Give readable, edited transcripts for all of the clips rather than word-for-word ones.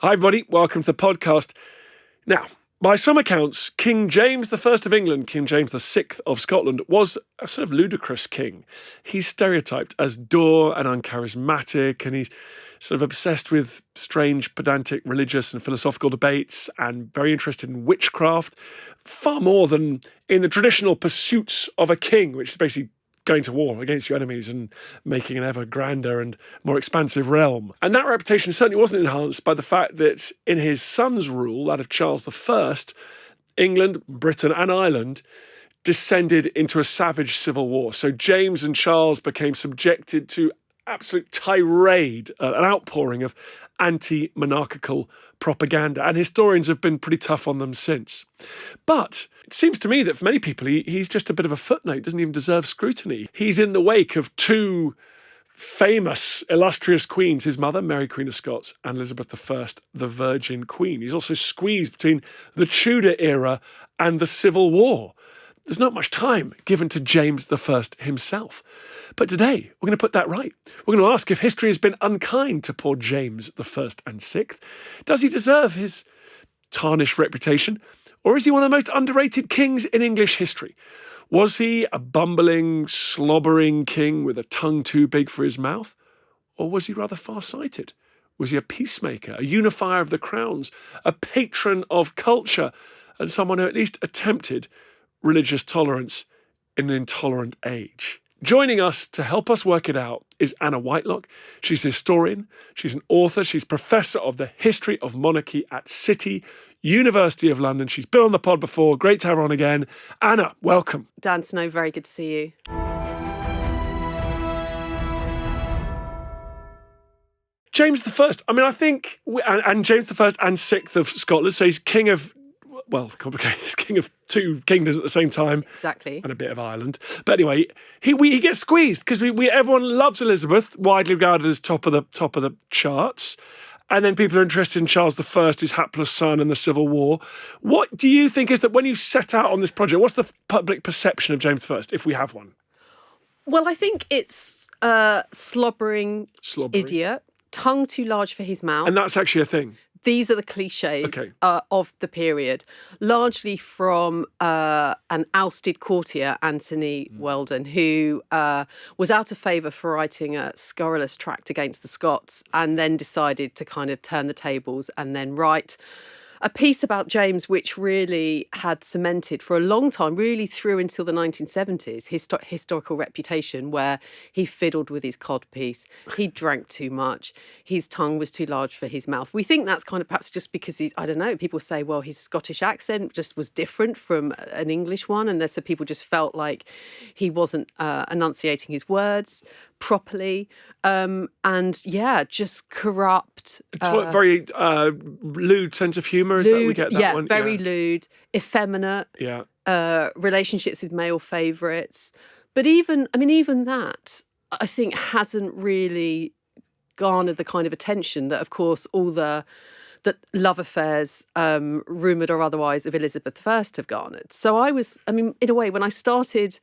Hi, everybody. Welcome to the podcast. Now, by some accounts, King James I of England, King James VI of Scotland, was a sort of ludicrous king. He's stereotyped as dour and uncharismatic, and he's sort of obsessed with strange, pedantic religious and philosophical debates and very interested in witchcraft, far more than in the traditional pursuits of a king, which is basically going to war against your enemies and making an ever grander and more expansive realm. And that reputation certainly wasn't enhanced by the fact that in his son's rule, that of Charles I, England, Britain and Ireland descended into a savage civil war. So James and Charles became subjected to absolute tirade, an outpouring of anti-monarchical propaganda, and historians have been pretty tough on them since. But it seems to me that for many people, he's just a bit of a footnote, doesn't even deserve scrutiny. He's in the wake of two famous, illustrious queens, his mother, Mary Queen of Scots, and Elizabeth I, the Virgin Queen. He's also squeezed between the Tudor era and the Civil War. There's not much time given to James I himself. But today, we're going to put that right. We're going to ask if history has been unkind to poor James I and VI. Does he deserve his tarnished reputation? Or is he one of the most underrated kings in English history? Was he a bumbling, slobbering king with a tongue too big for his mouth? Or was he rather far-sighted? Was he a peacemaker, a unifier of the crowns, a patron of culture, and someone who at least attempted religious tolerance in an intolerant age? Joining us to help us work it out is Anna Whitelock. She's a historian, she's an author, she's Professor of the History of Monarchy at City, University of London. She's been on the pod before, great to have her on again. Anna, welcome. Dan Snow, very good to see you. James I, I think, and James I and VI of Scotland, so he's king of, well, complicated. He's king of two kingdoms at the same time. Exactly. And a bit of Ireland. But anyway, he gets squeezed because everyone loves Elizabeth, widely regarded as top of the charts. And then people are interested in Charles I, his hapless son, and the Civil War. What do you think is that when you set out on this project, what's the public perception of James I, if we have one? Well, I think it's slobbering idiot, tongue too large for his mouth. And that's actually a thing. These are the cliches of the period, largely from an ousted courtier, Anthony Weldon, who was out of favour for writing a scurrilous tract against the Scots and then decided to kind of turn the tables and then write a piece about James which really had cemented for a long time, really through until the 1970s, his historical reputation, where he fiddled with his codpiece, he drank too much, his tongue was too large for his mouth. We think that's kind of perhaps just because I don't know, people say, well, his Scottish accent just was different from an English one, and so people just felt like he wasn't enunciating his words properly, just corrupt. It's very lewd sense of humour, is that we get that one? Very lewd, effeminate, relationships with male favourites. But even that, I think, hasn't really garnered the kind of attention that, of course, all the love affairs, rumoured or otherwise, of Elizabeth I have garnered. So in a way, when I started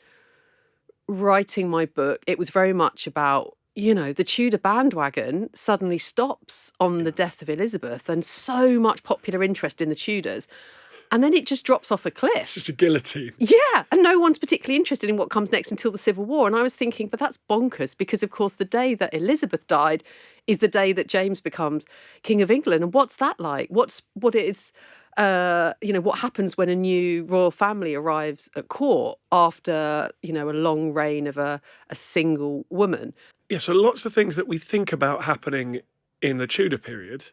writing my book, it was very much about, the Tudor bandwagon suddenly stops on the death of Elizabeth, and so much popular interest in the Tudors. And then it just drops off a cliff. It's just a guillotine. Yeah, and no one's particularly interested in what comes next until the Civil War. And I was thinking, but that's bonkers, because, of course, the day that Elizabeth died is the day that James becomes King of England. And what's that like? What happens when a new royal family arrives at court after, a long reign of a single woman? Yeah, so lots of things that we think about happening in the Tudor period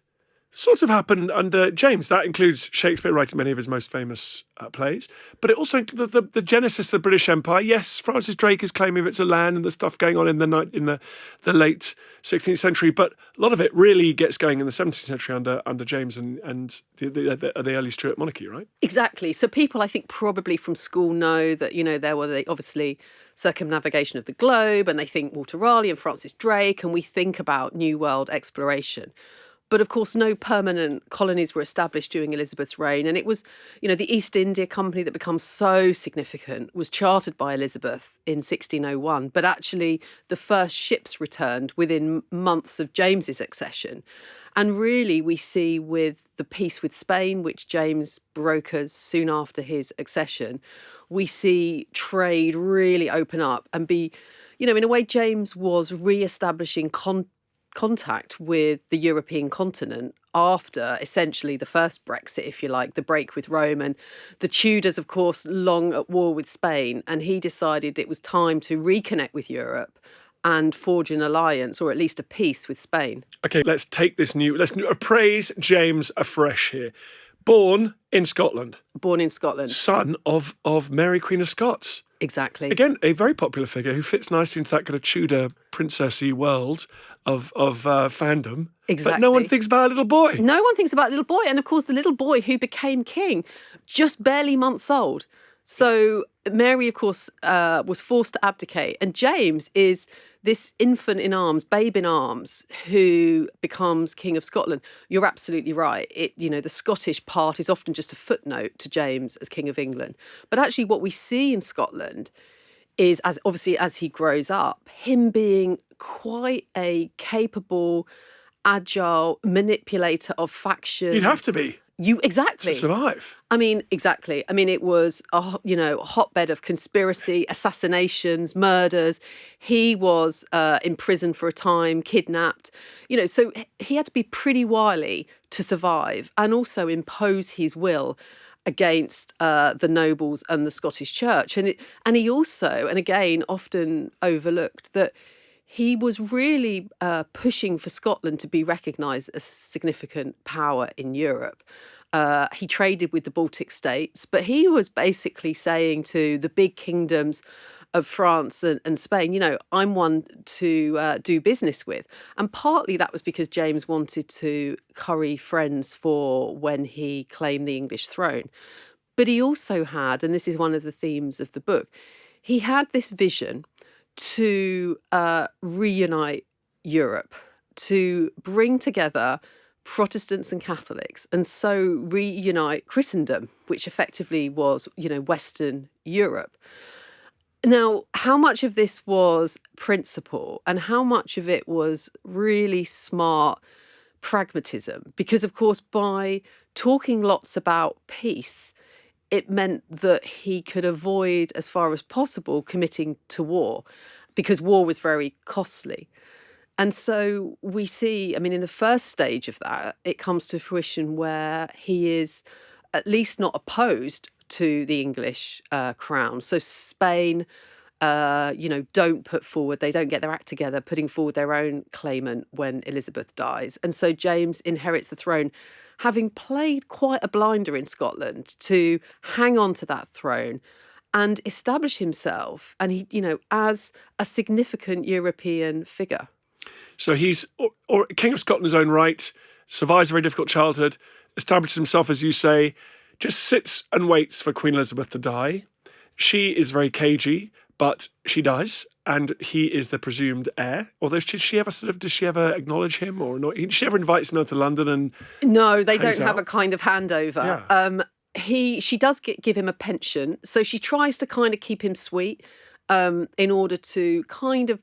sort of happened under James. That includes Shakespeare writing many of his most famous plays, but it also the genesis of the British Empire. Yes, Francis Drake is claiming bits of land and the stuff going on in the late 16th century, but a lot of it really gets going in the 17th century under James and the early Stuart monarchy, right? Exactly. So people, I think, probably from school know that, there were obviously circumnavigation of the globe, and they think Walter Raleigh and Francis Drake, and we think about New World exploration. But of course, no permanent colonies were established during Elizabeth's reign. And it was, the East India Company that becomes so significant was chartered by Elizabeth in 1601. But actually, the first ships returned within months of James's accession. And really, we see with the peace with Spain, which James brokers soon after his accession, we see trade really open up and be, in a way, James was re-establishing contact with the European continent after essentially the first Brexit, if you like, the break with Rome, and the Tudors, of course, long at war with Spain. And he decided it was time to reconnect with Europe and forge an alliance, or at least a peace, with Spain. Okay, let's appraise James afresh here. Born in Scotland. Son of Mary, Queen of Scots. Exactly. Again, a very popular figure who fits nicely into that kind of Tudor princessy world of fandom. Exactly. But no one thinks about a little boy. No one thinks about the little boy. And of course, the little boy who became king, just barely months old. So Mary, of course, was forced to abdicate. And James is this infant in arms, babe in arms, who becomes King of Scotland. You're absolutely right. The Scottish part is often just a footnote to James as King of England. But actually what we see in Scotland is, as he grows up, him being quite a capable, agile manipulator of factions. You'd have to be. Exactly. To survive. Exactly. It was a hotbed of conspiracy, assassinations, murders. He was imprisoned for a time, kidnapped. So he had to be pretty wily to survive and also impose his will against the nobles and the Scottish Church. And he also, and again, often overlooked, that he was really pushing for Scotland to be recognised as a significant power in Europe. He traded with the Baltic states, but he was basically saying to the big kingdoms of France and Spain, I'm one to do business with. And partly that was because James wanted to curry friends for when he claimed the English throne. But he also had, and this is one of the themes of the book, he had this vision to reunite Europe, to bring together Protestants and Catholics, and so reunite Christendom, which effectively was, Western Europe. Now, how much of this was principle and how much of it was really smart pragmatism? Because, of course, by talking lots about peace, it meant that he could avoid, as far as possible, committing to war, because war was very costly. And so we see, in the first stage of that, it comes to fruition where he is at least not opposed to the English crown. So Spain, don't put forward, they don't get their act together, putting forward their own claimant when Elizabeth dies. And so James inherits the throne, having played quite a blinder in Scotland to hang on to that throne and establish himself, and he, as a significant European figure. So he's or King of Scotland in his own right, survives a very difficult childhood, establishes himself, as you say, just sits and waits for Queen Elizabeth to die. She is very cagey, but she dies, and he is the presumed heir. Although does she ever acknowledge him or not? She ever invites him down to London and no, they don't have a kind of handover. Yeah. She does give him a pension, so she tries to kind of keep him sweet, in order to kind of,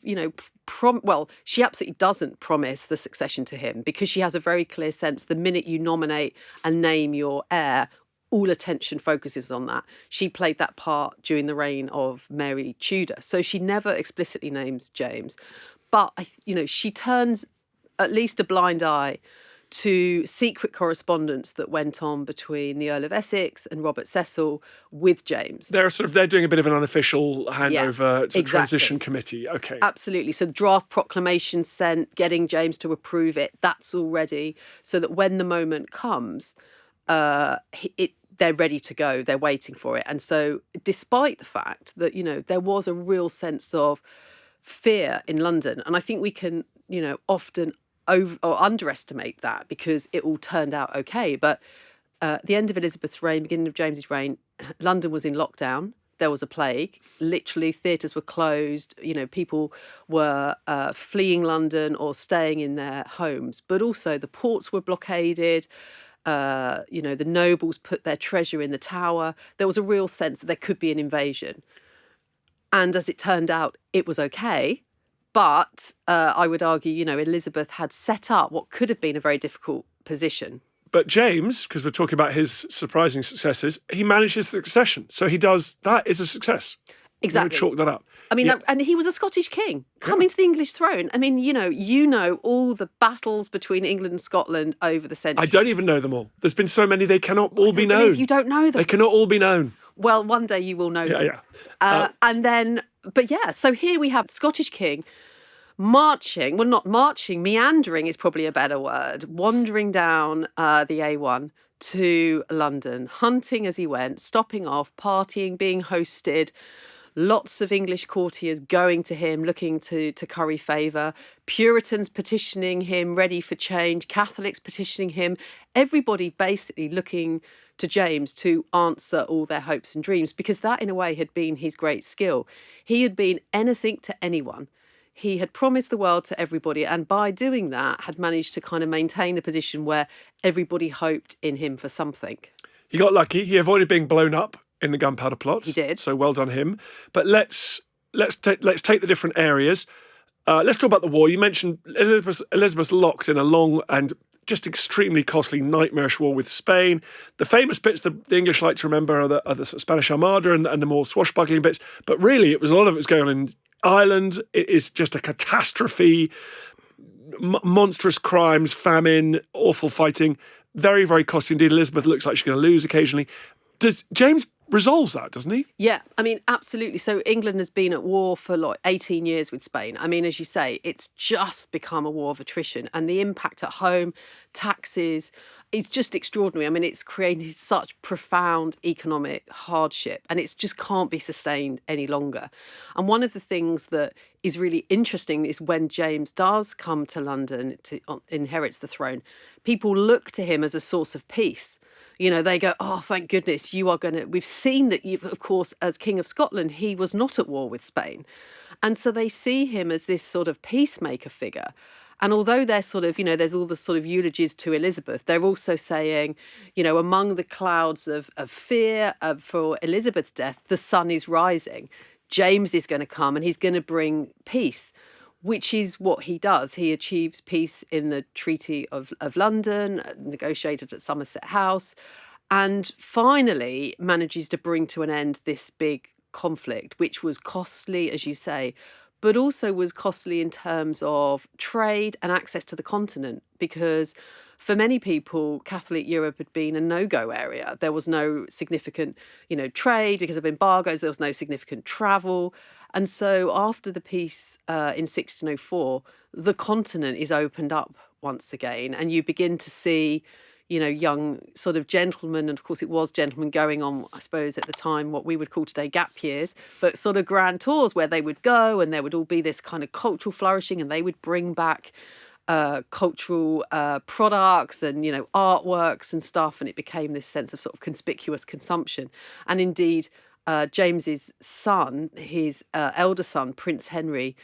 she absolutely doesn't promise the succession to him, because she has a very clear sense the minute you nominate and name your heir, all attention focuses on that. She played that part during the reign of Mary Tudor. So she never explicitly names James. But, she turns at least a blind eye to secret correspondence that went on between the Earl of Essex and Robert Cecil with James. They're doing a bit of an unofficial handover to the exactly. transition committee. Okay. Absolutely. So the draft proclamation sent, getting James to approve it, that's all ready, so that when the moment comes, they're ready to go. They're waiting for it. And so despite the fact that, there was a real sense of fear in London, and I think we can, often underestimate that because it all turned out okay. But the end of Elizabeth's reign, beginning of James's reign, London was in lockdown. There was a plague. Literally, theatres were closed. People were fleeing London or staying in their homes. But also the ports were blockaded. The nobles put their treasure in the Tower. There was a real sense that there could be an invasion. And as it turned out, it was okay. But I would argue, Elizabeth had set up what could have been a very difficult position. But James, because we're talking about his surprising successes, he manages the succession. So that is a success. Exactly. Chalk that up. I mean, and he was a Scottish king coming to the English throne. I mean, you know all the battles between England and Scotland over the centuries. I don't even know them all. There's been so many, they cannot all be known. You don't know them. They cannot all be known. Well, one day you will know them. Yeah. So here we have Scottish king marching, well, not marching, meandering is probably a better word, wandering down the A1 to London, hunting as he went, stopping off, partying, being hosted. Lots of English courtiers going to him, looking to curry favour. Puritans petitioning him, ready for change. Catholics petitioning him. Everybody basically looking to James to answer all their hopes and dreams, because that, in a way, had been his great skill. He had been anything to anyone. He had promised the world to everybody, and by doing that, had managed to kind of maintain a position where everybody hoped in him for something. He got lucky. He avoided being blown up in the Gunpowder Plot. He did. So well done him. But let's take the different areas. Let's talk about the war. You mentioned Elizabeth locked in a long and just extremely costly, nightmarish war with Spain. The famous bits the English like to remember are the sort of Spanish Armada and the more swashbuckling bits. But really, a lot of it was going on in Ireland. It is just a catastrophe, monstrous crimes, famine, awful fighting. Very, very costly indeed. Elizabeth looks like she's going to lose occasionally. James resolves that, doesn't he? Yeah, I mean, absolutely. So England has been at war for 18 years with Spain. I mean, as you say, it's just become a war of attrition, and the impact at home, taxes, is just extraordinary. I mean, it's created such profound economic hardship, and it just can't be sustained any longer. And one of the things that is really interesting is when James does come to London to inherits the throne, people look to him as a source of peace. They go, oh, thank goodness, you are going to... We've seen that, of course, as King of Scotland, he was not at war with Spain. And so they see him as this sort of peacemaker figure. And although they're sort of, there's all the sort of eulogies to Elizabeth, they're also saying, among the clouds of fear for Elizabeth's death, the sun is rising. James is going to come and he's going to bring peace, which is what he does. He achieves peace in the Treaty of London, negotiated at Somerset House, and finally manages to bring to an end this big conflict, which was costly, as you say, but also was costly in terms of trade and access to the continent, because for many people, Catholic Europe had been a no-go area. There was no significant, trade because of embargoes. There was no significant travel. And so after the peace in 1604, the continent is opened up once again, and you begin to see, young sort of gentlemen, and of course it was gentlemen going on, I suppose, at the time, what we would call today gap years, but sort of grand tours where they would go and there would all be this kind of cultural flourishing, and they would bring back cultural products and, artworks and stuff, and it became this sense of sort of conspicuous consumption. And indeed, James's son, his elder son, Prince Henry,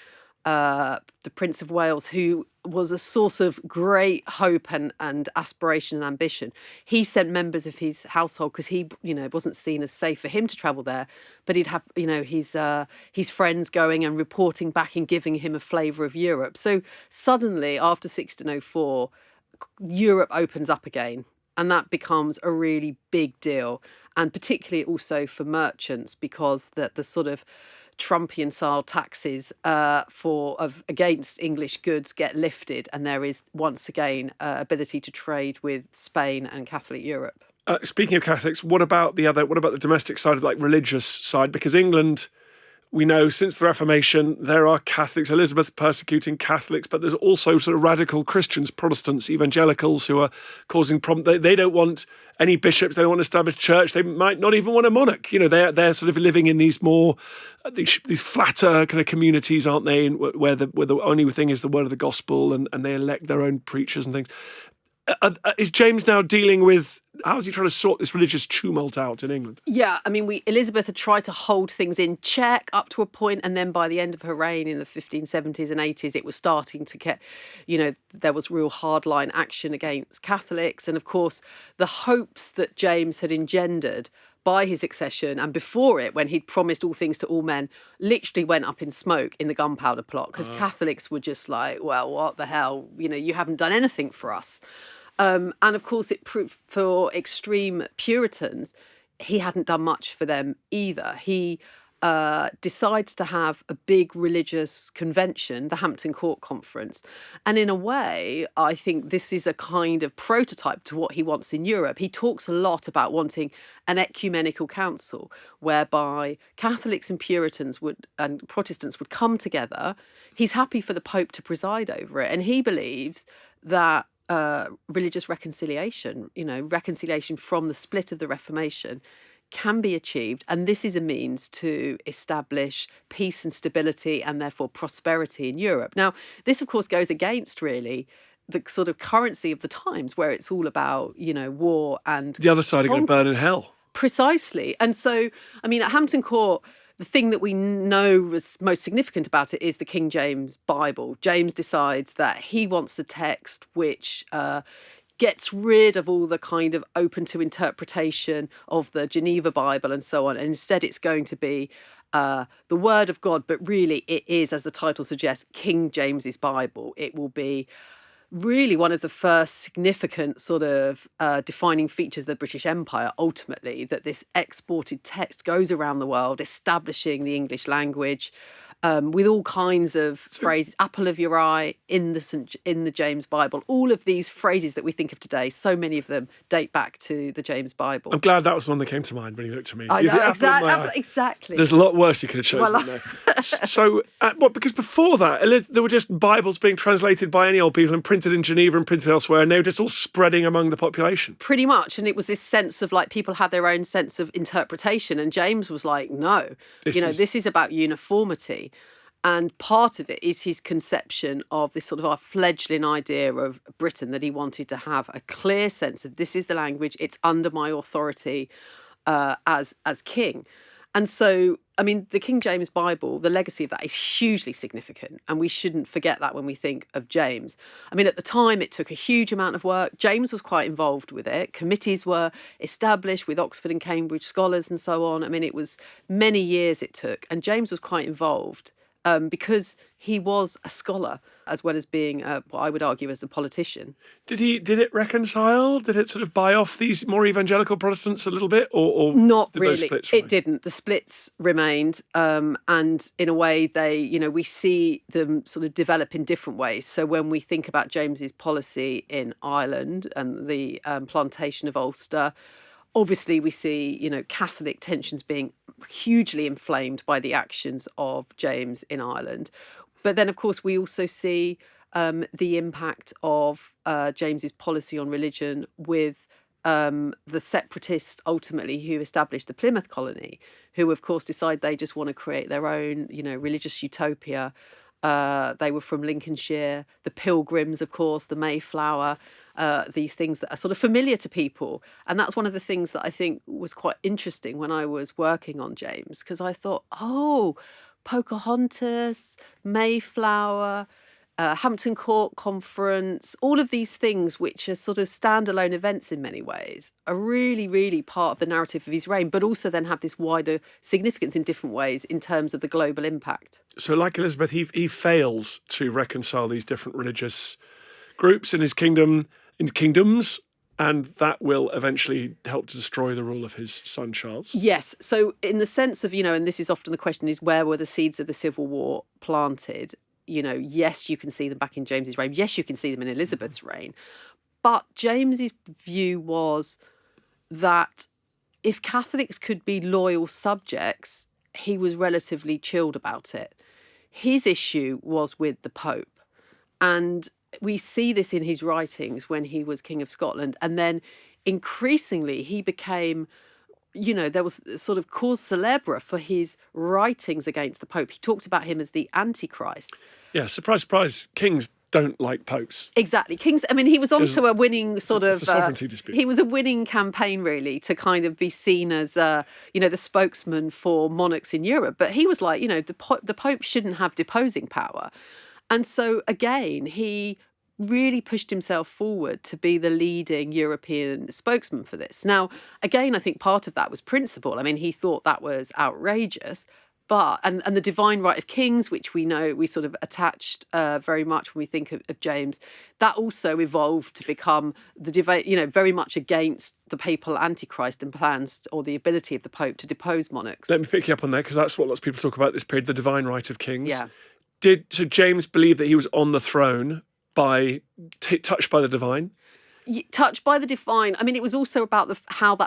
the Prince of Wales, who was a source of great hope and aspiration and ambition. He sent members of his household because he, it wasn't seen as safe for him to travel there, but he'd have, his friends going and reporting back and giving him a flavour of Europe. So suddenly, after 1604, Europe opens up again. And that becomes a really big deal. And particularly also for merchants, because the sort of Trumpian-style taxes against English goods get lifted, and there is once again ability to trade with Spain and Catholic Europe. Speaking of Catholics, what about the domestic side of religious side? Because England, we know since the Reformation, there are Catholics, Elizabeth persecuting Catholics, but there's also sort of radical Christians, Protestants, evangelicals who are causing problems. They don't want any bishops, they don't want to establish church, they might not even want a monarch. They're sort of living in these more, these flatter kind of communities, aren't they, where the only thing is the word of the gospel, and they elect their own preachers and things. Is James now dealing with, how is he trying to sort this religious tumult out in England? Yeah, I mean, Elizabeth had tried to hold things in check up to a point, and then by the end of her reign in the 1570s and 80s, it was starting to get, there was real hardline action against Catholics. And of course, the hopes that James had engendered by his accession, and before it, when he'd promised all things to all men, literally went up in smoke in the Gunpowder Plot, because Catholics were just like, well, what the hell? You haven't done anything for us. And of course, it proved for extreme Puritans, he hadn't done much for them either. He decides to have a big religious convention, the Hampton Court Conference. And in a way, I think this is a kind of prototype to what he wants in Europe. He talks a lot about wanting an ecumenical council whereby Catholics and Puritans and Protestants would come together. He's happy for the Pope to preside over it. And he believes that religious reconciliation, reconciliation from the split of the Reformation, can be achieved. And this is a means to establish peace and stability and therefore prosperity in Europe. Now, this, of course, goes against really the sort of currency of the times, where it's all about, war and the other side are going to burn in hell. Precisely. And so, at Hampton Court, the thing that we know was most significant about it is the King James Bible. James decides that he wants a text which gets rid of all the kind of open to interpretation of the Geneva Bible and so on. And instead it's going to be the Word of God, but really it is, as the title suggests, King James's Bible. It will be really one of the first significant sort of defining features of the British Empire, ultimately, that this exported text goes around the world, establishing the English language, with all kinds of phrases, apple of your eye, in the James Bible, all of these phrases that we think of today, so many of them date back to the James Bible. I'm glad that was the one that came to mind when you looked at me. I know, exactly. There's a lot worse you could have chosen there. So, because before that, there were just Bibles being translated by any old people and printed in Geneva and printed elsewhere, and they were just all spreading among the population. Pretty much. And it was this sense of like people had their own sense of interpretation. And James was like, no, this is about uniformity. And part of it is his conception of this sort of our fledgling idea of Britain, that he wanted to have a clear sense of this is the language, it's under my authority as king. And so, the King James Bible, the legacy of that is hugely significant. And we shouldn't forget that when we think of James. At the time, it took a huge amount of work. James was quite involved with it. Committees were established with Oxford and Cambridge scholars and so on. It was many years it took. And James was quite involved. Because he was a scholar as well as being what I would argue as a politician. Did it reconcile? Did it sort of buy off these more evangelical Protestants a little bit, or not did really? Those splits it didn't. The splits remained, and in a way, they we see them sort of develop in different ways. So when we think about James's policy in Ireland and the plantation of Ulster, obviously we see Catholic tensions being hugely inflamed by the actions of James in Ireland. But then, of course, we also see the impact of James's policy on religion with the separatists, ultimately, who established the Plymouth colony, who, of course, decide they just want to create their own, religious utopia. They were from Lincolnshire, the Pilgrims, of course, the Mayflower, these things that are sort of familiar to people. And that's one of the things that I think was quite interesting when I was working on James, because I thought, Pocahontas, Mayflower, Hampton Court Conference, all of these things, which are sort of standalone events in many ways, are really, really part of the narrative of his reign, but also then have this wider significance in different ways in terms of the global impact. So like Elizabeth, he fails to reconcile these different religious groups in his kingdoms, and that will eventually help to destroy the rule of his son Charles. Yes. So in the sense of, and this is often the question, is where were the seeds of the Civil War planted? Yes, you can see them back in James's reign. Yes, you can see them in Elizabeth's reign. But James's view was that if Catholics could be loyal subjects, he was relatively chilled about it. His issue was with the Pope. And we see this in his writings when he was King of Scotland. And then increasingly he became, there was sort of cause célèbre for his writings against the Pope. He talked about him as the Antichrist. Yeah, surprise, surprise. Kings don't like popes. Exactly. Kings, he was onto a winning it's a sovereignty dispute. He was a winning campaign, really, to kind of be seen as, the spokesman for monarchs in Europe. But he was like, the Pope shouldn't have deposing power. And so, again, he really pushed himself forward to be the leading European spokesman for this. Now, again, I think part of that was principle. I mean, he thought that was outrageous. But and the divine right of kings, which we know we sort of attached very much when we think of James, that also evolved to become the debate, very much against the papal antichrist and plans or the ability of the Pope to depose monarchs. Let me pick you up on that, because that's what lots of people talk about this period, the divine right of kings. Yeah. So James believed that he was on the throne by touched by the divine? Touched by the divine. I mean, it was also about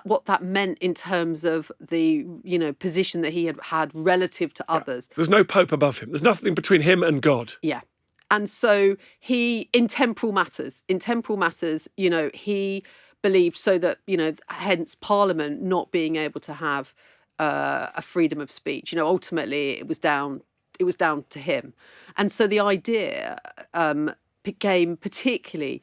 what that meant in terms of the position that he had relative to others. There's no pope above him. There's nothing between him and God. Yeah. And so he, in temporal matters, he believed so that, hence Parliament not being able to have a freedom of speech. Ultimately it was down to him. And so the idea became particularly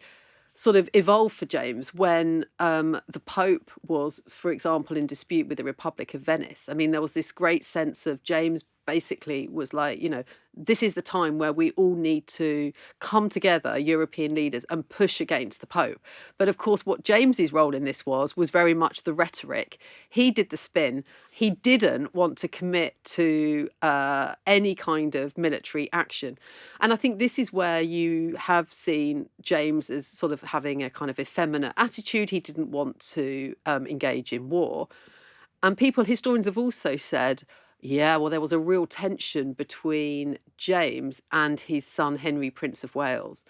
sort of evolved for James when the Pope was, for example, in dispute with the Republic of Venice. I mean, there was this great sense of James basically was like, this is the time where we all need to come together, European leaders, and push against the Pope. But of course, what James's role in this was very much the rhetoric. He did the spin. He didn't want to commit to any kind of military action. And I think this is where you have seen James as sort of having a kind of effeminate attitude. He didn't want to engage in war. And historians have also said, yeah, well, there was a real tension between James and his son, Henry, Prince of Wales,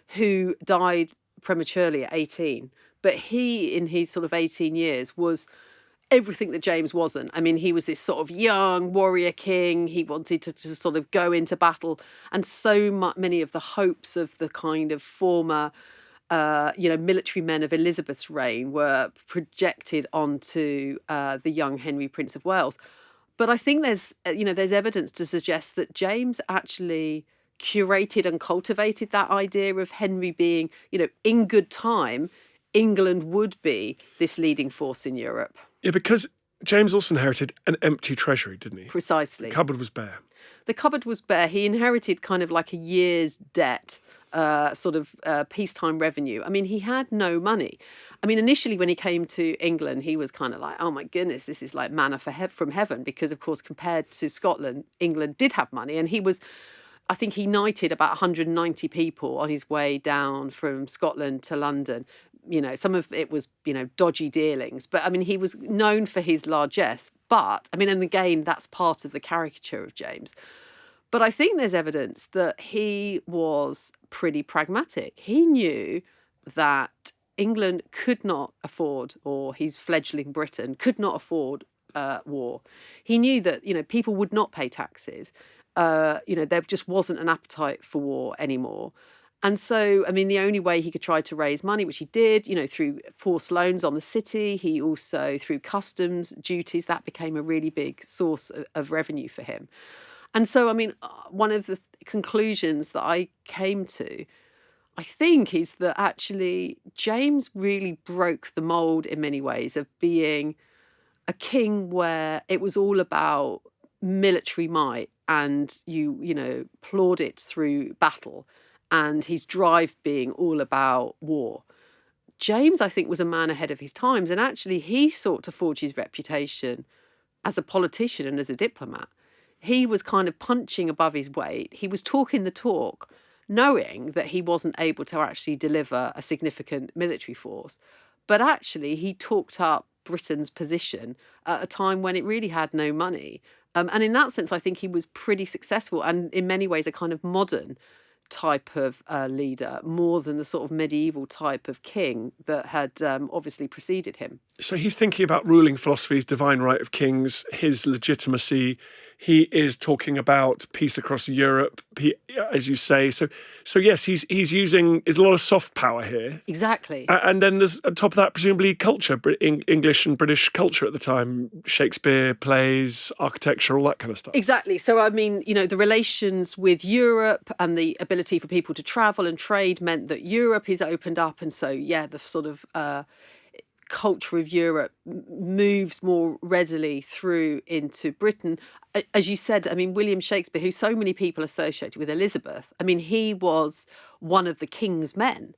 who died prematurely at 18. But he, in his sort of 18 years, was everything that James wasn't. I mean, he was this sort of young warrior king. He wanted to sort of go into battle. And so many of the hopes of the kind of former military men of Elizabeth's reign were projected onto the young Henry, Prince of Wales. But I think there's evidence to suggest that James actually curated and cultivated that idea of Henry being, in good time, England would be this leading force in Europe. Yeah, because James also inherited an empty treasury, didn't he? Precisely. The cupboard was bare. The cupboard was bare. He inherited kind of like a year's debt, peacetime revenue. I mean, he had no money. I mean, initially when he came to England, he was kind of like, oh my goodness, this is like manna from heaven, because of course, compared to Scotland, England did have money. And I think he knighted about 190 people on his way down from Scotland to London. Some of it was, dodgy dealings. But I mean, he was known for his largesse. But I mean, and again, that's part of the caricature of James. But I think there's evidence that he was pretty pragmatic. He knew that England could not afford, or his fledgling Britain could not afford war. He knew that, people would not pay taxes. There just wasn't an appetite for war anymore. And so, I mean, the only way he could try to raise money, which he did, through forced loans on the city, he also, through customs duties, that became a really big source of revenue for him. And so, I mean, one of the conclusions that I came to, I think, is that actually James really broke the mold in many ways of being a king where it was all about military might and you plaudit through battle, and his drive being all about war. James, I think, was a man ahead of his times, and actually he sought to forge his reputation as a politician and as a diplomat. He was kind of punching above his weight. He was talking the talk, knowing that he wasn't able to actually deliver a significant military force. But actually, he talked up Britain's position at a time when it really had no money. And in that sense, I think he was pretty successful, and in many ways a kind of modern type of leader, more than the sort of medieval type of king that had obviously preceded him. So he's thinking about ruling philosophies, divine right of kings, his legitimacy. He is talking about peace across Europe, as you say. So yes, he's using, there's a lot of soft power here. Exactly. And then there's, on top of that, presumably culture, English and British culture at the time, Shakespeare, plays, architecture, all that kind of stuff. Exactly. So, I mean, the relations with Europe and the ability for people to travel and trade meant that Europe is opened up. And so, yeah, the sort of culture of Europe moves more readily through into Britain. As you said, I mean, William Shakespeare, who so many people associate with Elizabeth, I mean, he was one of the king's men.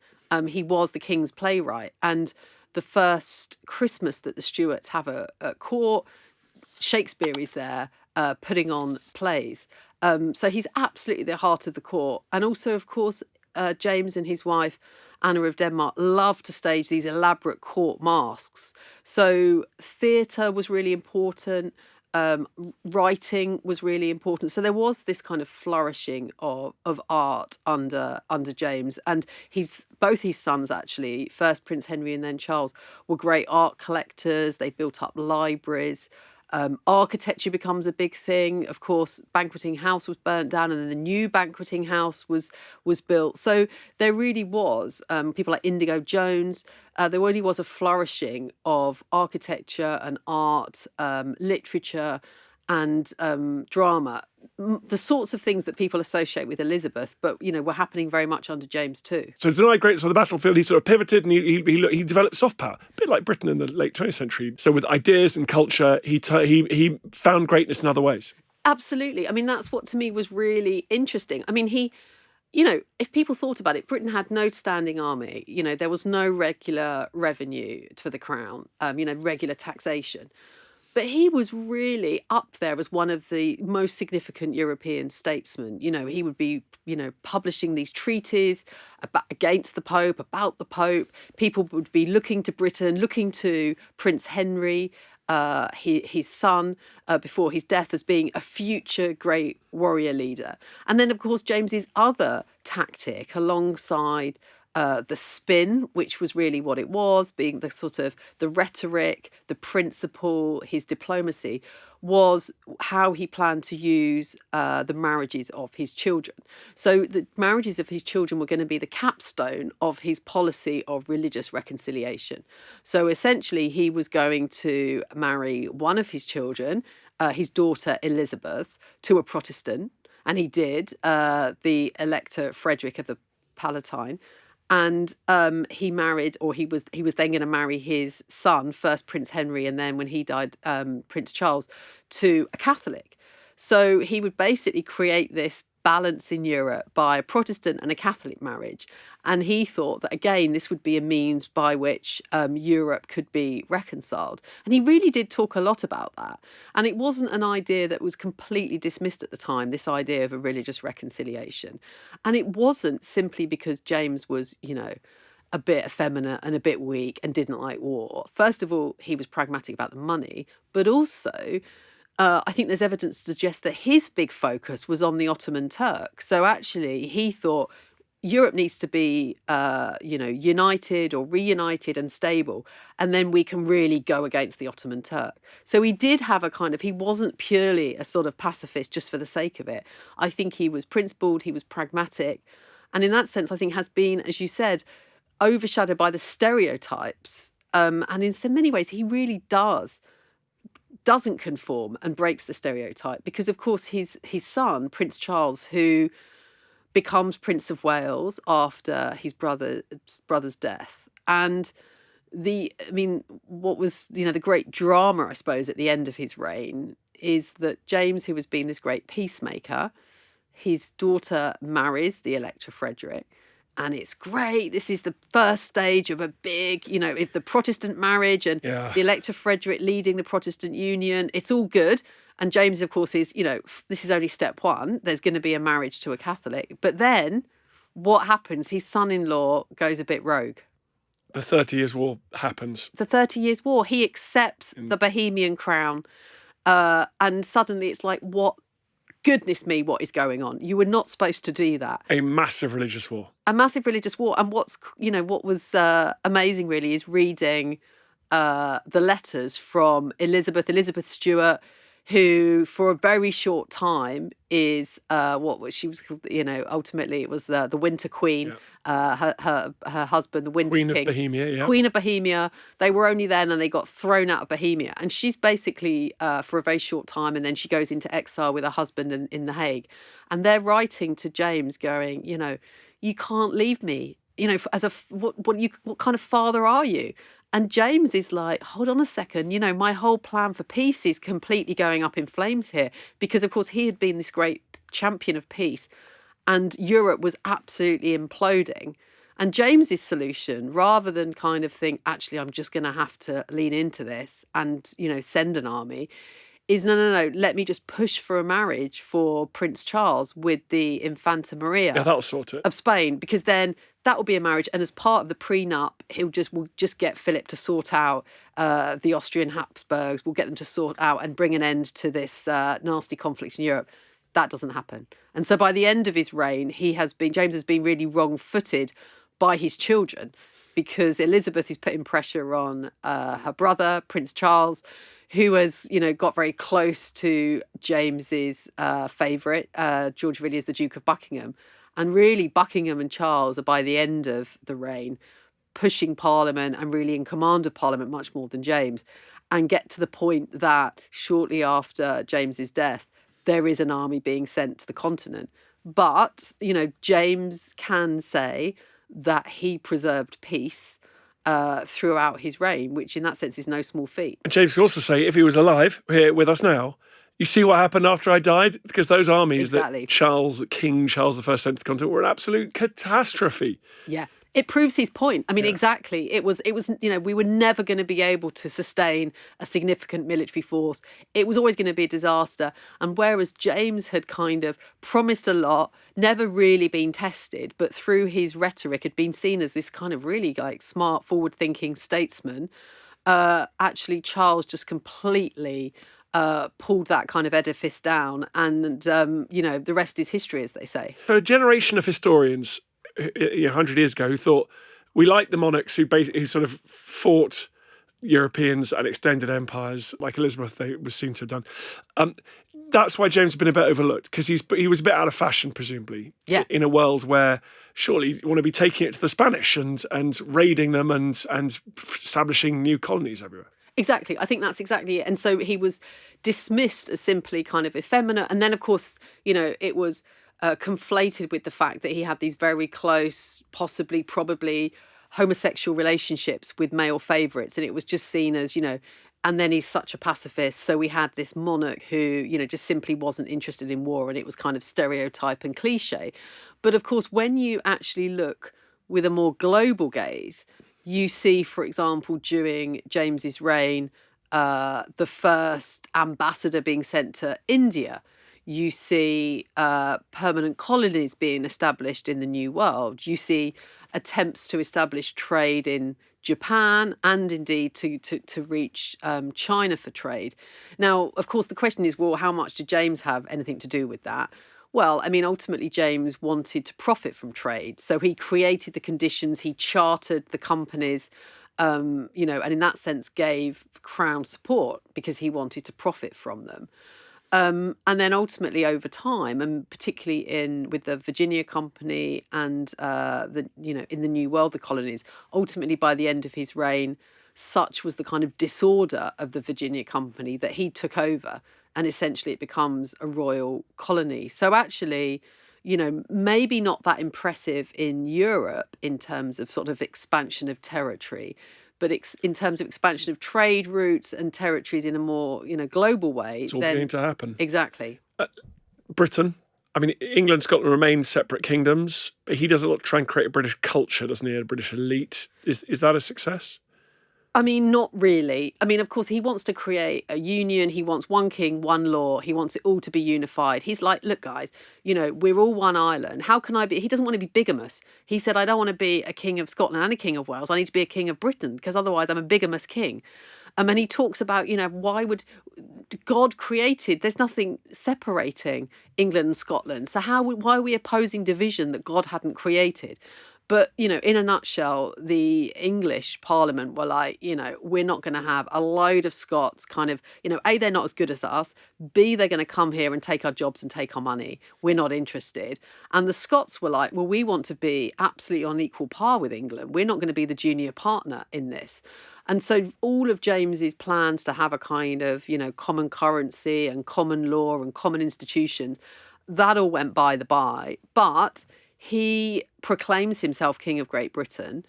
He was the king's playwright. And the first Christmas that the Stuarts have at court, Shakespeare is there putting on plays. So he's absolutely the heart of the court. And also, of course, James and his wife, Anna of Denmark, loved to stage these elaborate court masks. So theatre was really important. Writing was really important. So there was this kind of flourishing of art under James. And both his sons, actually, first Prince Henry and then Charles, were great art collectors. They built up libraries. Architecture becomes a big thing. Of course, Banqueting House was burnt down, and then the new Banqueting House was built. So there really was, people like Indigo Jones, there really was a flourishing of architecture and art, literature and drama, the sorts of things that people associate with Elizabeth, but, were happening very much under James too. So tonight, great. So the battlefield, he sort of pivoted and he developed soft power, a bit like Britain in the late 20th century. So with ideas and culture, he found greatness in other ways. Absolutely. I mean, that's what to me was really interesting. I mean, if people thought about it, Britain had no standing army. There was no regular revenue for the crown, regular taxation. But he was really up there as one of the most significant European statesmen. He would be, publishing these treaties against the Pope, about the Pope. People would be looking to Britain, looking to Prince Henry, his son, before his death, as being a future great warrior leader. And then, of course, James's other tactic alongside the spin, which was really what it was, being the sort of the rhetoric, the principle, his diplomacy, was how he planned to use the marriages of his children. So the marriages of his children were going to be the capstone of his policy of religious reconciliation. So essentially, he was going to marry one of his children, his daughter Elizabeth, to a Protestant, and he did, the Elector Frederick of the Palatine. And he married, or he was then going to marry his son, first Prince Henry, and then when he died, Prince Charles, to a Catholic. So he would basically create this balance in Europe by a Protestant and a Catholic marriage. And he thought that, again, this would be a means by which Europe could be reconciled. And he really did talk a lot about that. And it wasn't an idea that was completely dismissed at the time, this idea of a religious reconciliation. And it wasn't simply because James was, a bit effeminate and a bit weak and didn't like war. First of all, he was pragmatic about the money, but also I think there's evidence to suggest that his big focus was on the Ottoman Turks. So actually, he thought Europe needs to be, united or reunited and stable, and then we can really go against the Ottoman Turk. So he did have he wasn't purely a sort of pacifist just for the sake of it. I think he was principled, he was pragmatic, and in that sense, I think has been, as you said, overshadowed by the stereotypes. And in so many ways, he really doesn't conform and breaks the stereotype, because of course his son, Prince Charles, who becomes Prince of Wales after his brother's death, and what was the great drama, I suppose, at the end of his reign is that James, who was being this great peacemaker, his daughter marries the Elector Frederick. And it's great. This is the first stage of a big, if the Protestant marriage and the Elector Frederick leading the Protestant Union, it's all good. And James, of course, is, this is only step one. There's going to be a marriage to a Catholic. But then what happens? His son-in-law goes a bit rogue. The 30 Years' War happens. The 30 Years' War. He accepts the Bohemian crown. And suddenly it's like, what? Goodness me, what is going on? You were not supposed to do that. A massive religious war. A massive religious war. And what was amazing really is reading the letters from Elizabeth Stuart, who for a very short time is ultimately it was the Winter Queen, her husband, the Winter King. Queen of Bohemia, yeah. Queen of Bohemia. They were only there and then they got thrown out of Bohemia. And she's basically for a very short time, and then she goes into exile with her husband in The Hague. And they're writing to James going, you can't leave me. What kind of father are you? And James is like, hold on a second, my whole plan for peace is completely going up in flames here. Because, of course, he had been this great champion of peace and Europe was absolutely imploding. And James's solution, rather than kind of think, actually, I'm just going to have to lean into this and, send an army, is no, let me just push for a marriage for Prince Charles with the Infanta Maria that'll sort it. of Spain, because then that will be a marriage. And as part of the prenup, we'll just get Philip to sort out the Austrian Habsburgs. We'll get them to sort out and bring an end to this nasty conflict in Europe. That doesn't happen. And so by the end of his reign, James has been really wrong-footed by his children, because Elizabeth is putting pressure on her brother, Prince Charles, who has, got very close to James's favourite, George Villiers, the Duke of Buckingham. And really, Buckingham and Charles are, by the end of the reign, pushing Parliament and really in command of Parliament much more than James, and get to the point that shortly after James's death, there is an army being sent to the continent. But, James can say that he preserved peace throughout his reign, which in that sense is no small feat. And James could also say, if he was alive here with us now, you see what happened after I died? Because those armies that King Charles I sent to the continent were an absolute catastrophe. Yeah. It proves his point. I mean, exactly. It was, we were never going to be able to sustain a significant military force. It was always going to be a disaster. And whereas James had kind of promised a lot, never really been tested, but through his rhetoric had been seen as this kind of really like smart, forward-thinking statesman, actually Charles just completely pulled that kind of edifice down. And, the rest is history, as they say. So a generation of historians 100 years ago who thought we like the monarchs who sort of fought Europeans and extended empires like Elizabeth was seen to have done. That's why James has been a bit overlooked, because he was a bit out of fashion, presumably, in a world where surely you want to be taking it to the Spanish and raiding them and establishing new colonies everywhere. Exactly. I think that's exactly it. And so he was dismissed as simply kind of effeminate. And then, of course, it was conflated with the fact that he had these very close, probably homosexual relationships with male favourites. And it was just seen as, and then he's such a pacifist. So we had this monarch who, just simply wasn't interested in war, and it was kind of stereotype and cliche. But of course, when you actually look with a more global gaze, you see, for example, during James's reign, the first ambassador being sent to India. You see permanent colonies being established in the New World. You see attempts to establish trade in Japan and indeed to reach China for trade. Now, of course, the question is, well, how much did James have anything to do with that? Well, I mean, ultimately, James wanted to profit from trade. So he created the conditions, he chartered the companies, and in that sense gave Crown support because he wanted to profit from them. And then ultimately over time, and particularly with the Virginia Company and in the New World, the colonies, ultimately by the end of his reign, such was the kind of disorder of the Virginia Company that he took over, and essentially it becomes a royal colony. So actually, maybe not that impressive in Europe in terms of sort of expansion of territory, but in terms of expansion of trade routes and territories in a more, global way. It's all beginning to happen. Exactly. Britain. I mean, England and Scotland remain separate kingdoms, but he does a lot to try and create a British culture, doesn't he? A British elite. Is that a success? I mean, not really. I mean, of course, he wants to create a union. He wants one king, one law. He wants it all to be unified. He's like, look, guys, we're all one island. How can I be? He doesn't want to be bigamous. He said, I don't want to be a king of Scotland and a king of Wales. I need to be a king of Britain, because otherwise I'm a bigamous king. And he talks about, why would God created? There's nothing separating England and Scotland. So why are we opposing division that God hadn't created? But, in a nutshell, the English Parliament were like, we're not going to have a load of Scots kind of, A, they're not as good as us. B, they're going to come here and take our jobs and take our money. We're not interested. And the Scots were like, well, we want to be absolutely on equal par with England. We're not going to be the junior partner in this. And so all of James's plans to have a kind of, common currency and common law and common institutions, that all went by the by. But he proclaims himself King of Great Britain,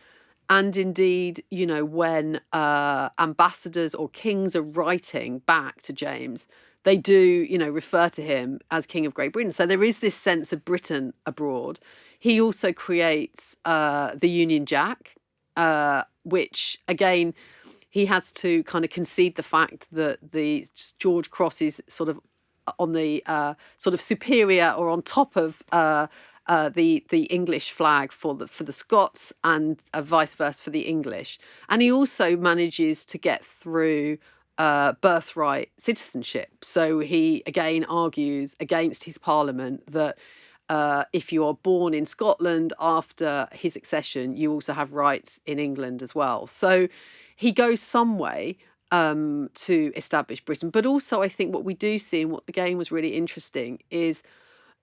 And indeed, when ambassadors or kings are writing back to James, they do, refer to him as King of Great Britain. So there is this sense of Britain abroad. He also creates the Union Jack, which, again, he has to kind of concede the fact that the George Cross is sort of on the sort of superior or on top of the English flag for the Scots, and vice versa for the English. And he also manages to get through birthright citizenship. So he again argues against his parliament that if you are born in Scotland after his accession, you also have rights in England as well. So he goes some way to establish Britain. But also, I think what we do see, and what again was really interesting, is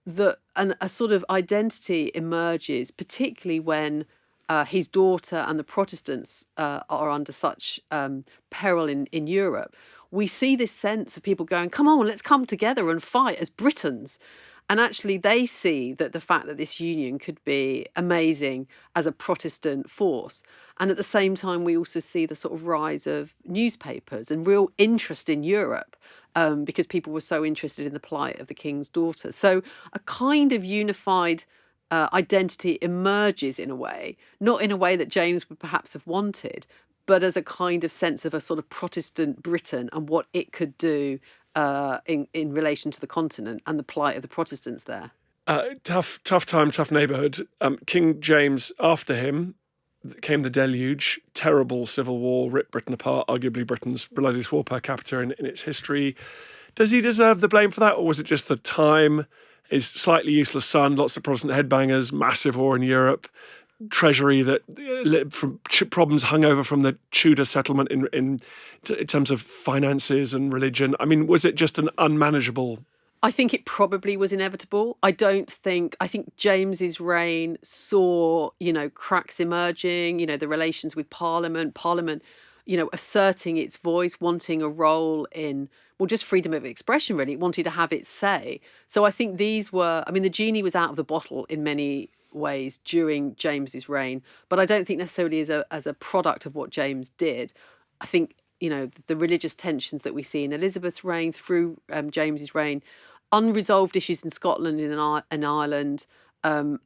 that a sort of identity emerges, particularly when his daughter and the Protestants are under such peril in Europe. We see this sense of people going, come on, let's come together and fight as Britons. And actually they see that the fact that this union could be amazing as a Protestant force. And at the same time, we also see the sort of rise of newspapers and real interest in Europe, because people were so interested in the plight of the king's daughter. So a kind of unified identity emerges in a way, not in a way that James would perhaps have wanted, but as a kind of sense of a sort of Protestant Britain and what it could do in relation to the continent and the plight of the Protestants there. Tough time, tough neighbourhood. King James, after him, came the deluge, terrible civil war, ripped Britain apart, arguably Britain's bloodiest war per capita in its history. Does he deserve the blame for that, or was it just the time, his slightly useless son, lots of Protestant headbangers, massive war in Europe, treasury that from problems hung over from the Tudor settlement in terms of finances and religion? I mean, was it just an unmanageable? I think it probably was inevitable. I think James's reign saw, cracks emerging, the relations with Parliament, asserting its voice, wanting a role in, just freedom of expression, really. It wanted to have its say. So I think the genie was out of the bottle in many ways during James's reign, but I don't think necessarily as a product of what James did. I think, the religious tensions that we see in Elizabeth's reign through James's reign, unresolved issues in Scotland and Ireland,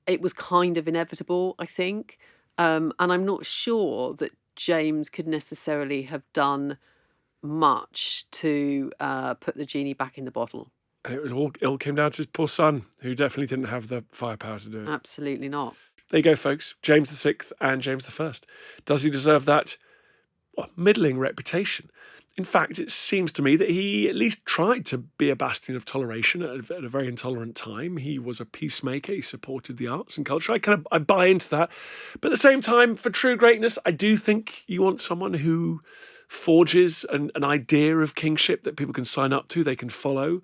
it was kind of inevitable, I think. And I'm not sure that James could necessarily have done much to put the genie back in the bottle. And it all came down to his poor son, who definitely didn't have the firepower to do it. Absolutely not. There you go, folks. James VI and James I. Does he deserve that middling reputation? In fact, it seems to me that he at least tried to be a bastion of toleration at a very intolerant time. He was a peacemaker. He supported the arts and culture. I buy into that. But at the same time, for true greatness, I do think you want someone who forges an idea of kingship that people can sign up to, they can follow.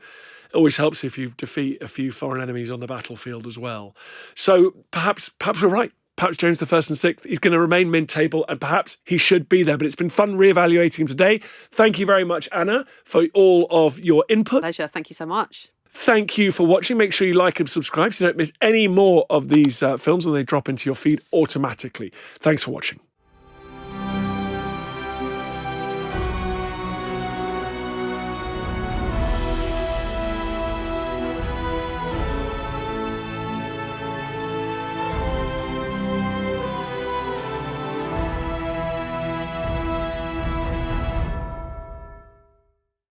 It always helps if you defeat a few foreign enemies on the battlefield as well. So perhaps we're right. Perhaps James I and VI, he's going to remain mid-table, and perhaps he should be there. But it's been fun reevaluating him today. Thank you very much, Anna, for all of your input. Pleasure. Thank you so much. Thank you for watching. Make sure you like and subscribe so you don't miss any more of these films when they drop into your feed automatically. Thanks for watching.